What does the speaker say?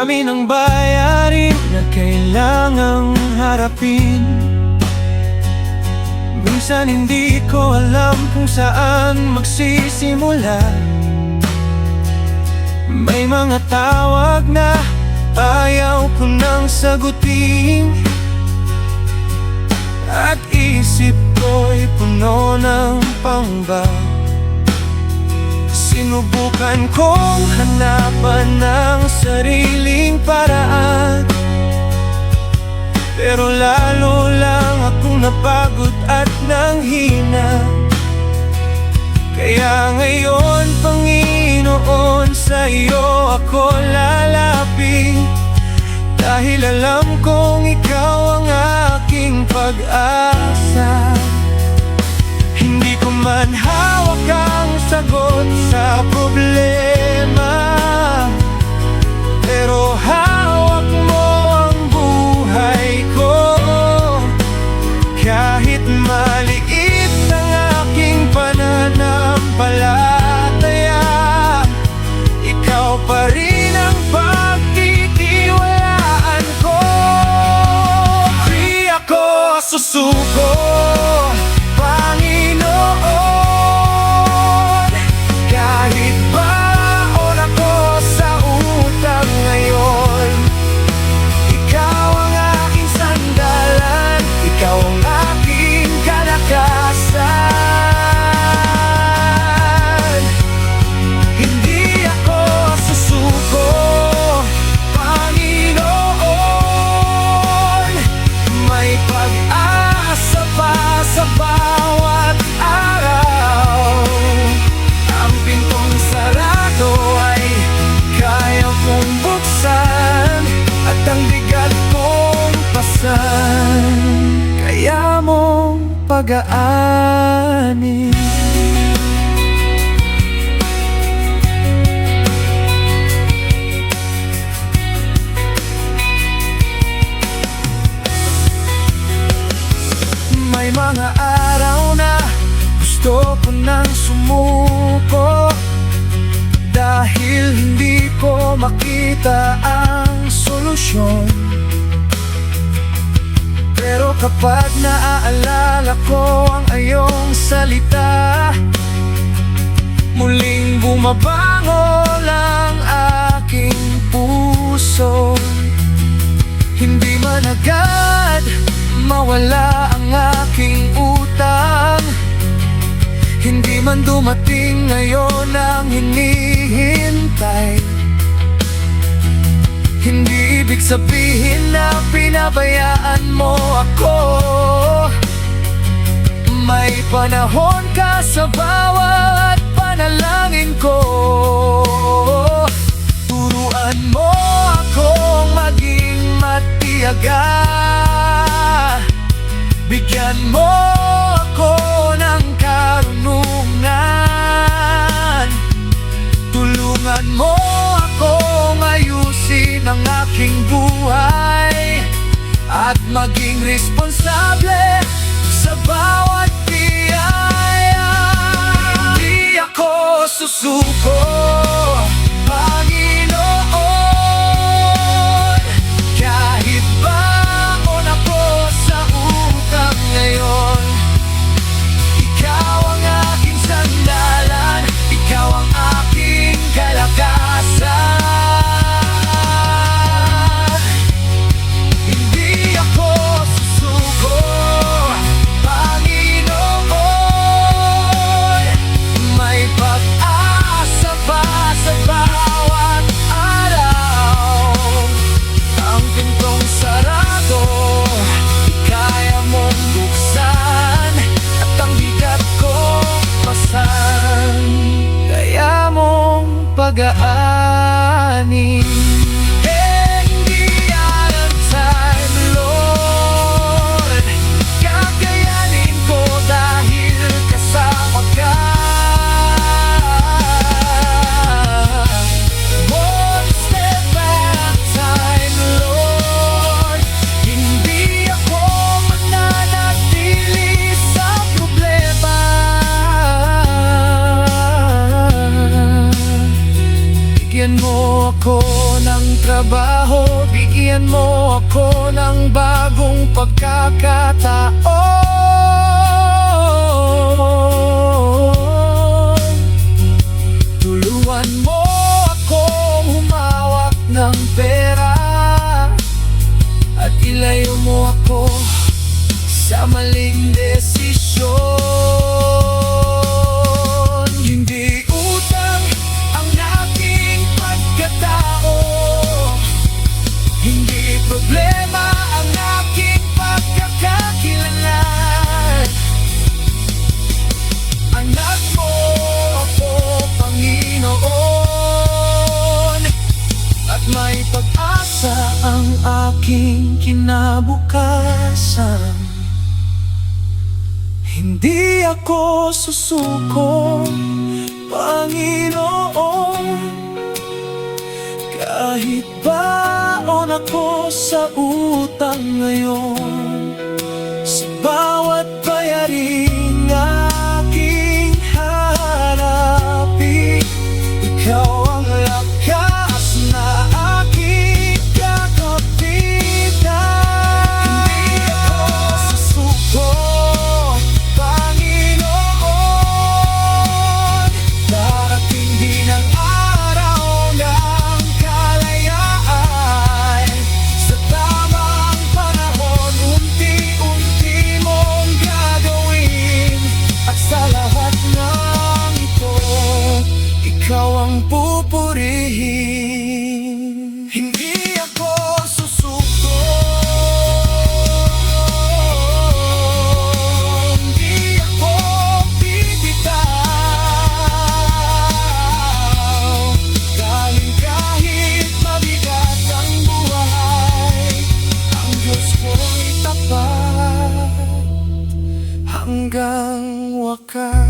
Dami ng bayarin na kailangang harapin. Minsan hindi ko alam kung saan magsisimula. May mga tawag na ayaw ko nang sagutin, at isip ko'y puno ng pangamba. Sinubukan kong hanapan ng sariling paraan, pero lalo lang akong napagod at nanghina. Kaya ngayon, Panginoon, sa iyo ako lalapit, dahil alam kong ikaw ang aking pag-asa. Hindi ko man hawak ang sagot sa problema, pero hawak mo ang buhay ko. Kahit maliit ang aking pananampalataya, ikaw pa rin ang pagtitiwalaan ko. Di ako susuko, Panginoon, kahit baon ako sa utang ngayon. Ikaw ang aking sandalan, ikaw ang aking kalakasan. Hindi ako susuko, Panginoon, may pag-asa pa sa bawat araw. Ang pintong sarado ay kaya mong buksan, at ang bigat mong pasan kaya mong pag-aanin. May mga araw na gusto ko nang sumuko, dahil hindi ko makita ang solusyon. Pero kapag naaalala ko ang iyong salita, muling bumabangon ang aking puso. Hindi man agad mawala ang aking utang, hindi man dumating ngayon ang hinihintay, hindi ibig sabihin na pinabayaan mo ako. May panahon ka sa bawat panalangin ko. Turuan mo akong maging matiyaga, bigyan mo ako ng karunungan, tulungan mo akong ayusin ang aking buhay, at maging responsable sa bawat biyaya. Hindi ako susuko, Panginoon, kahit baon ako sa utang ngayon. Ikaw ang aking sandalan, ikaw ang aking kalakasan. Hindi ako susuko, Panginoon, may pag-asa pa pagkakataon. Tulungan mo akong humawak ng pera at ilayo mo ako sa maling desisyon. Hindi utang ang aking pagkatao, hindi problema ang aking pagkakakilanlan. Anak mo ako, Panginoon, at may pag-asa ang aking kinabukasan. Hindi ako susuko, Panginoon, kahit baon ako sa utang ngayon. Sa bawat bayaring aking haharapin, ikaw ang lakas na aking kakapitan. Hindi ako susuko, Panginoon, darating din ang araw ng kalayaan. Sa tamang panahon, unti-unti mong gagawin, at sa lahat ng ito, ikaw ang pupurihin. Hindi ako susuko, hindi ako bibitaw, dahil kahit mabigat ang buhay, ang Diyos ko'y tapat hanggang wakas.